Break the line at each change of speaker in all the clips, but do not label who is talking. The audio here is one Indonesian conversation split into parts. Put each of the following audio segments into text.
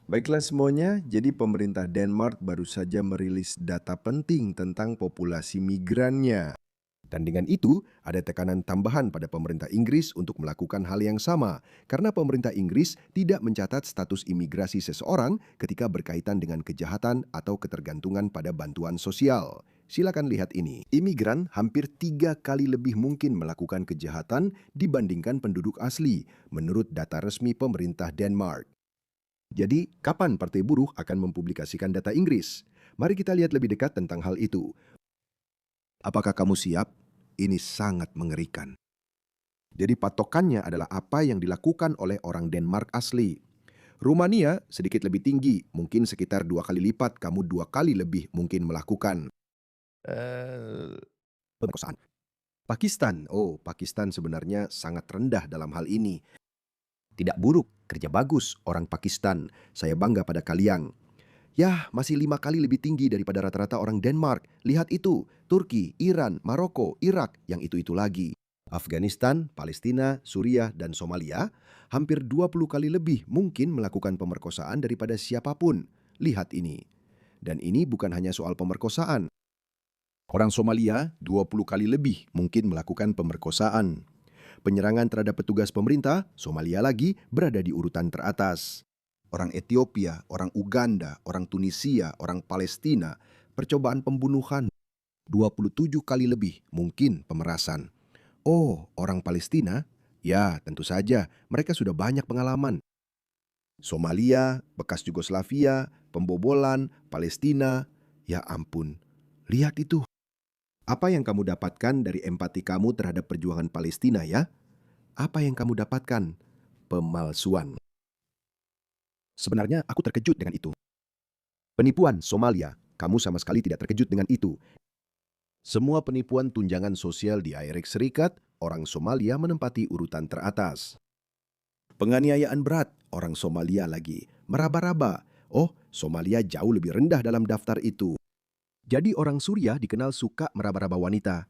Baiklah semuanya, jadi pemerintah Denmark baru saja merilis data penting tentang populasi migrannya. Dan dengan itu, ada tekanan tambahan pada pemerintah Inggris untuk melakukan hal yang sama, karena pemerintah Inggris tidak mencatat status imigrasi seseorang ketika berkaitan dengan kejahatan atau ketergantungan pada bantuan sosial. Silakan lihat ini. Imigran hampir 3 kali lebih mungkin melakukan kejahatan dibandingkan penduduk asli, menurut data resmi pemerintah Denmark. Jadi, kapan Partai Buruh akan mempublikasikan data Inggris? Mari kita lihat lebih dekat tentang hal itu. Apakah kamu siap? Ini sangat mengerikan. Jadi patokannya adalah apa yang dilakukan oleh orang Denmark asli. Rumania sedikit lebih tinggi, mungkin sekitar 2 kali lipat, kamu 2 kali lebih mungkin melakukan pemerkosaan. Pakistan sebenarnya sangat rendah dalam hal ini. Tidak buruk, kerja bagus, orang Pakistan. Saya bangga pada kalian. Yah, masih 5 kali lebih tinggi daripada rata-rata orang Denmark. Lihat itu, Turki, Iran, Maroko, Irak, yang itu-itu lagi. Afghanistan, Palestina, Suriah, dan Somalia hampir 20 kali lebih mungkin melakukan pemerkosaan daripada siapapun. Lihat ini. Dan ini bukan hanya soal pemerkosaan. Orang Somalia 20 kali lebih mungkin melakukan pemerkosaan. Penyerangan terhadap petugas pemerintah, Somalia lagi berada di urutan teratas. Orang Ethiopia, orang Uganda, orang Tunisia, orang Palestina, percobaan pembunuhan 27 kali lebih mungkin pemerasan. Oh, orang Palestina? Ya, tentu saja, mereka sudah banyak pengalaman. Somalia, bekas Yugoslavia, pembobolan, Palestina, ya ampun. Lihat itu. Apa yang kamu dapatkan dari empati kamu terhadap perjuangan Palestina ya? Apa yang kamu dapatkan? Pemalsuan. Sebenarnya aku terkejut dengan itu. Penipuan Somalia, kamu sama sekali tidak terkejut dengan itu. Semua penipuan tunjangan sosial di Amerika Serikat, orang Somalia menempati urutan teratas. Penganiayaan berat, orang Somalia lagi. Meraba-raba. Oh, Somalia jauh lebih rendah dalam daftar itu. Jadi orang Suriah dikenal suka meraba-raba wanita.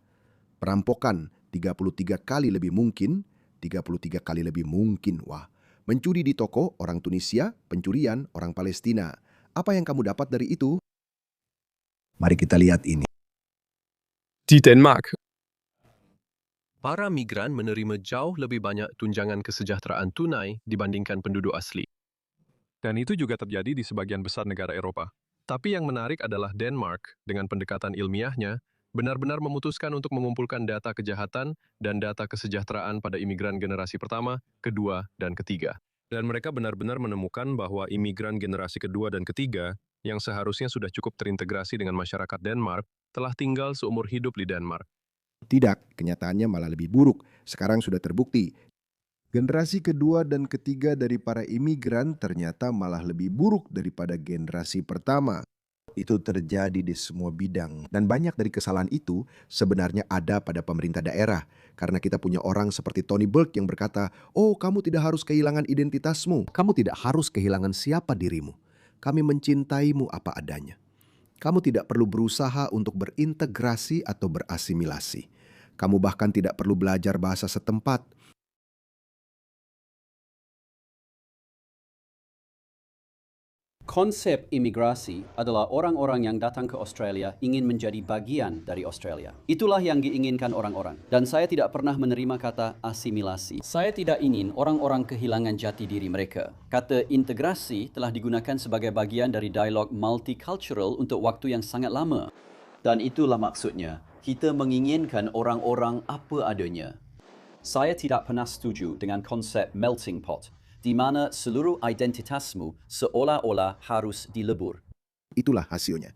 Perampokan 33 kali lebih mungkin, 33 kali lebih mungkin. Wah, mencuri di toko orang Tunisia, pencurian orang Palestina. Apa yang kamu dapat dari itu? Mari kita lihat ini.
Di Denmark, para migran menerima jauh lebih banyak tunjangan kesejahteraan tunai dibandingkan penduduk asli. Dan itu juga terjadi di sebagian besar negara Eropa. Tapi yang menarik adalah Denmark, dengan pendekatan ilmiahnya, benar-benar memutuskan untuk mengumpulkan data kejahatan dan data kesejahteraan pada imigran generasi pertama, kedua, dan ketiga. Dan mereka benar-benar menemukan bahwa imigran generasi kedua dan ketiga, yang seharusnya sudah cukup terintegrasi dengan masyarakat Denmark, telah tinggal seumur hidup di Denmark.
Tidak, kenyataannya malah lebih buruk. Sekarang sudah terbukti. Generasi kedua dan ketiga dari para imigran ternyata malah lebih buruk daripada generasi pertama. Itu terjadi di semua bidang. Dan banyak dari kesalahan itu sebenarnya ada pada pemerintah daerah. Karena kita punya orang seperti Tony Burke yang berkata, oh kamu tidak harus kehilangan identitasmu. Kamu tidak harus kehilangan siapa dirimu. Kami mencintaimu apa adanya. Kamu tidak perlu berusaha untuk berintegrasi atau berasimilasi. Kamu bahkan tidak perlu belajar bahasa setempat.
Konsep imigrasi adalah orang-orang yang datang ke Australia ingin menjadi bagian dari Australia. Itulah yang diinginkan orang-orang. Dan saya tidak pernah menerima kata asimilasi. Saya tidak ingin orang-orang kehilangan jati diri mereka. Kata integrasi telah digunakan sebagai bagian dari dialog multicultural untuk waktu yang sangat lama. Dan itulah maksudnya. Kita menginginkan orang-orang apa adanya. Saya tidak pernah setuju dengan konsep melting pot, di mana seluruh identitasmu seolah-olah harus dilebur.
Itulah hasilnya.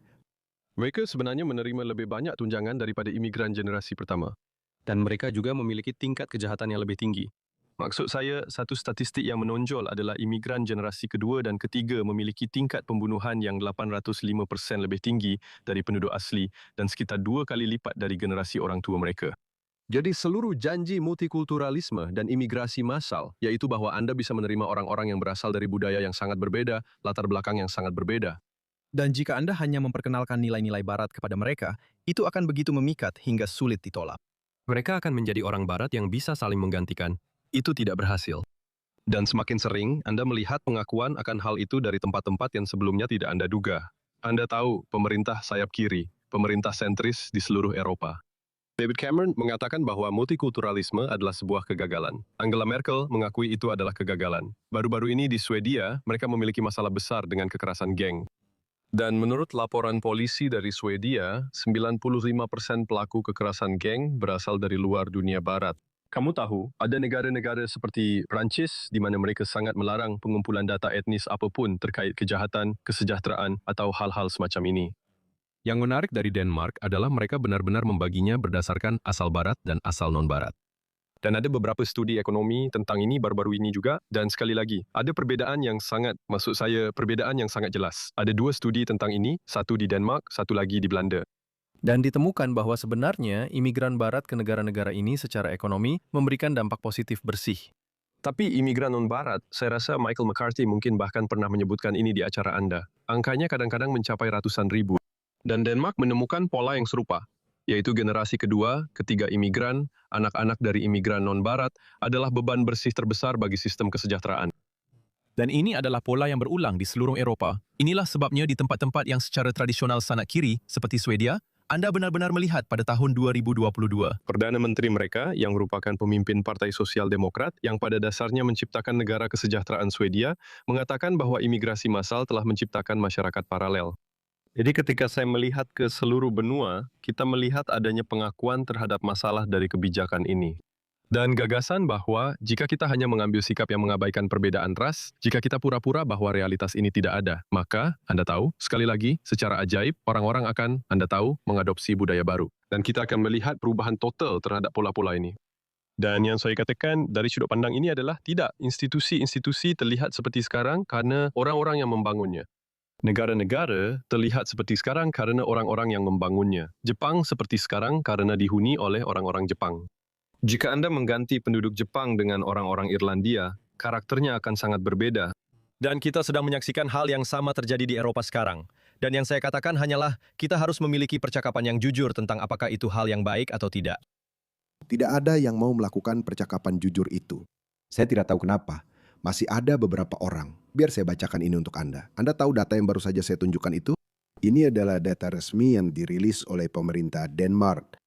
Mereka sebenarnya menerima lebih banyak tunjangan daripada imigran generasi pertama. Dan mereka juga memiliki tingkat kejahatan yang lebih tinggi. Maksud saya, satu statistik yang menonjol adalah imigran generasi kedua dan ketiga memiliki tingkat pembunuhan yang 805% lebih tinggi dari penduduk asli dan sekitar 2 kali lipat dari generasi orang tua mereka. Jadi seluruh janji multikulturalisme dan imigrasi massal, yaitu bahwa Anda bisa menerima orang-orang yang berasal dari budaya yang sangat berbeda, latar belakang yang sangat berbeda.
Dan jika Anda hanya memperkenalkan nilai-nilai Barat kepada mereka, itu akan begitu memikat hingga sulit ditolak.
Mereka akan menjadi orang Barat yang bisa saling menggantikan. Itu tidak berhasil. Dan semakin sering Anda melihat pengakuan akan hal itu dari tempat-tempat yang sebelumnya tidak Anda duga. Anda tahu pemerintah sayap kiri, pemerintah sentris di seluruh Eropa. David Cameron mengatakan bahwa multikulturalisme adalah sebuah kegagalan. Angela Merkel mengakui itu adalah kegagalan. Baru-baru ini di Swedia, mereka memiliki masalah besar dengan kekerasan geng. Dan menurut laporan polisi dari Swedia, 95% pelaku kekerasan geng berasal dari luar dunia barat. Kamu tahu, ada negara-negara seperti Prancis di mana mereka sangat melarang pengumpulan data etnis apapun terkait kejahatan, kesejahteraan, atau hal-hal semacam ini. Yang menarik dari Denmark adalah mereka benar-benar membaginya berdasarkan asal barat dan asal non-barat. Dan ada beberapa studi ekonomi tentang ini baru-baru ini juga, dan sekali lagi, ada perbedaan yang sangat jelas. Ada 2 studi tentang ini, satu di Denmark, satu lagi di Belanda.
Dan ditemukan bahwa sebenarnya imigran barat ke negara-negara ini secara ekonomi memberikan dampak positif bersih.
Tapi imigran non-barat, saya rasa Michael McCarthy mungkin bahkan pernah menyebutkan ini di acara Anda. Angkanya kadang-kadang mencapai ratusan ribu. Dan Denmark menemukan pola yang serupa, yaitu generasi kedua, ketiga imigran, anak-anak dari imigran non-barat adalah beban bersih terbesar bagi sistem kesejahteraan.
Dan ini adalah pola yang berulang di seluruh Eropa. Inilah sebabnya di tempat-tempat yang secara tradisional sangat kiri, seperti Swedia, Anda benar-benar melihat pada tahun 2022.
Perdana Menteri mereka, yang merupakan pemimpin Partai Sosial Demokrat, yang pada dasarnya menciptakan negara kesejahteraan Swedia, mengatakan bahwa imigrasi massal telah menciptakan masyarakat paralel. Jadi ketika saya melihat ke seluruh benua, kita melihat adanya pengakuan terhadap masalah dari kebijakan ini. Dan gagasan bahwa jika kita hanya mengambil sikap yang mengabaikan perbedaan ras, jika kita pura-pura bahwa realitas ini tidak ada, maka, Anda tahu, sekali lagi, secara ajaib, orang-orang akan, Anda tahu, mengadopsi budaya baru. Dan kita akan melihat perubahan total terhadap pola-pola ini. Dan yang saya katakan dari sudut pandang ini adalah tidak, institusi-institusi terlihat seperti sekarang karena orang-orang yang membangunnya. Negara-negara terlihat seperti sekarang karena orang-orang yang membangunnya. Jepang seperti sekarang karena dihuni oleh orang-orang Jepang. Jika Anda mengganti penduduk Jepang dengan orang-orang Irlandia, karakternya akan sangat berbeda.
Dan kita sedang menyaksikan hal yang sama terjadi di Eropa sekarang. Dan yang saya katakan hanyalah kita harus memiliki percakapan yang jujur tentang apakah itu hal yang baik atau tidak.
Tidak ada yang mau melakukan percakapan jujur itu. Saya tidak tahu kenapa. Masih ada beberapa orang. Biar saya bacakan ini untuk Anda. Anda tahu data yang baru saja saya tunjukkan itu? Ini adalah data resmi yang dirilis oleh pemerintah Denmark.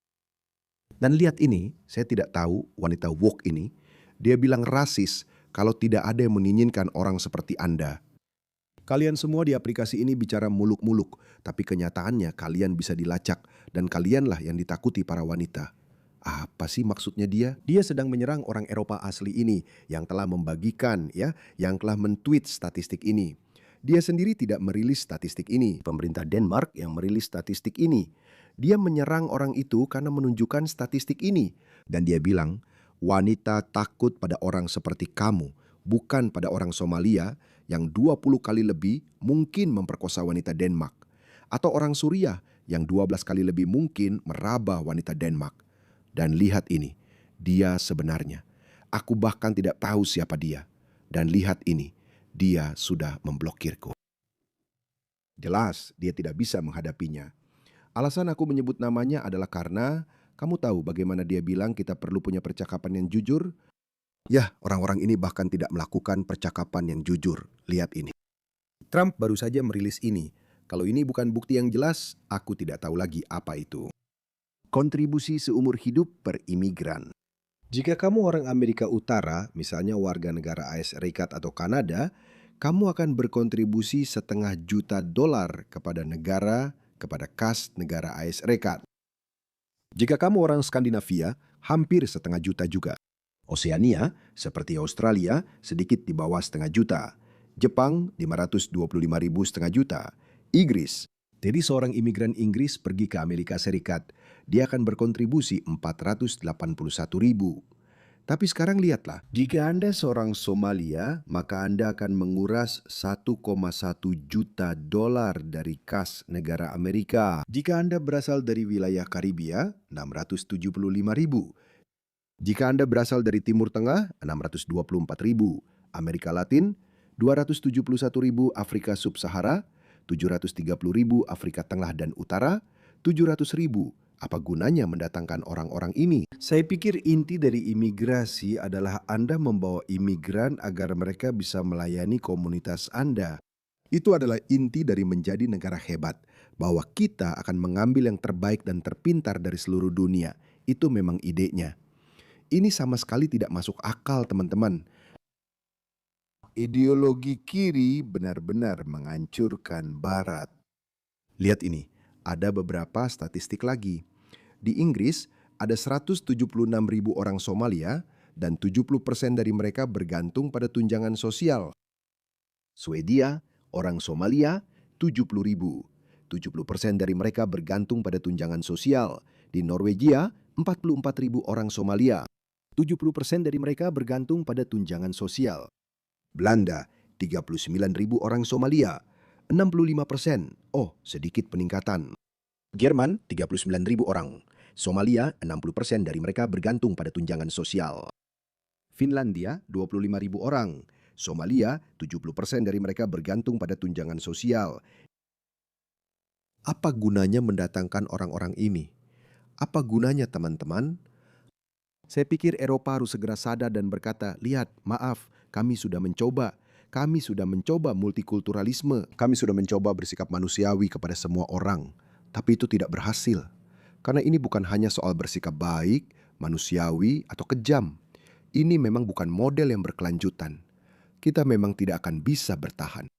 Dan lihat ini, saya tidak tahu wanita woke ini. Dia bilang rasis kalau tidak ada yang menginginkan orang seperti Anda. Kalian semua di aplikasi ini bicara muluk-muluk, tapi kenyataannya kalian bisa dilacak dan kalianlah yang ditakuti para wanita. Apa sih maksudnya dia? Dia sedang menyerang orang Eropa asli ini yang telah membagikan, yang telah men-tweet statistik ini. Dia sendiri tidak merilis statistik ini. Pemerintah Denmark yang merilis statistik ini. Dia menyerang orang itu karena menunjukkan statistik ini. Dan dia bilang, wanita takut pada orang seperti kamu, bukan pada orang Somalia yang 20 kali lebih mungkin memperkosa wanita Denmark. Atau orang Suriah yang 12 kali lebih mungkin meraba wanita Denmark. Dan lihat ini, dia sebenarnya. Aku bahkan tidak tahu siapa dia. Dan lihat ini, dia sudah memblokirku. Jelas, dia tidak bisa menghadapinya. Alasan aku menyebut namanya adalah karena kamu tahu bagaimana dia bilang kita perlu punya percakapan yang jujur? Ya, orang-orang ini bahkan tidak melakukan percakapan yang jujur. Lihat ini. Trump baru saja merilis ini. Kalau ini bukan bukti yang jelas, aku tidak tahu lagi apa itu. Kontribusi seumur hidup per imigran. Jika kamu orang Amerika Utara, misalnya warga negara AS Serikat atau Kanada, kamu akan berkontribusi $500 juta kepada kas negara AS Serikat. Jika kamu orang Skandinavia, hampir $500 juta juga. Oseania, seperti Australia, sedikit di bawah $500 juta. Jepang, 525.000 $500 juta. Inggris, jadi seorang imigran Inggris pergi ke Amerika Serikat, dia akan berkontribusi 481.000. Tapi sekarang lihatlah, jika Anda seorang Somalia, maka Anda akan menguras $1,1 juta dari kas negara Amerika. Jika Anda berasal dari wilayah Karibia, 675.000. Jika Anda berasal dari Timur Tengah, 624.000. Amerika Latin, 271.000. Afrika Sub-Sahara, 730.000. Afrika Tengah dan Utara, 700.000. Apa gunanya mendatangkan orang-orang ini?
Saya pikir inti dari imigrasi adalah Anda membawa imigran agar mereka bisa melayani komunitas Anda.
Itu adalah inti dari menjadi negara hebat, bahwa kita akan mengambil yang terbaik dan terpintar dari seluruh dunia. Itu memang idenya. Ini sama sekali tidak masuk akal, teman-teman.
Ideologi kiri benar-benar menghancurkan Barat.
Lihat ini, ada beberapa statistik lagi. Di Inggris, ada 176.000 orang Somalia dan 70% dari mereka bergantung pada tunjangan sosial. Swedia, orang Somalia, 70.000. 70% dari mereka bergantung pada tunjangan sosial. Di Norwegia, 44.000 orang Somalia. 70% dari mereka bergantung pada tunjangan sosial. Belanda, 39.000 orang Somalia. 65%. Oh, sedikit peningkatan. Jerman, 39.000 orang. Somalia, 60% dari mereka bergantung pada tunjangan sosial. Finlandia, 25.000 orang. Somalia, 70% dari mereka bergantung pada tunjangan sosial. Apa gunanya mendatangkan orang-orang ini? Apa gunanya, teman-teman? Saya pikir Eropa harus segera sadar dan berkata, lihat, maaf, kami sudah mencoba. Kami sudah mencoba multikulturalisme. Kami sudah mencoba bersikap manusiawi kepada semua orang. Tapi itu tidak berhasil. Karena ini bukan hanya soal bersikap baik, manusiawi, atau kejam. Ini memang bukan model yang berkelanjutan. Kita memang tidak akan bisa bertahan.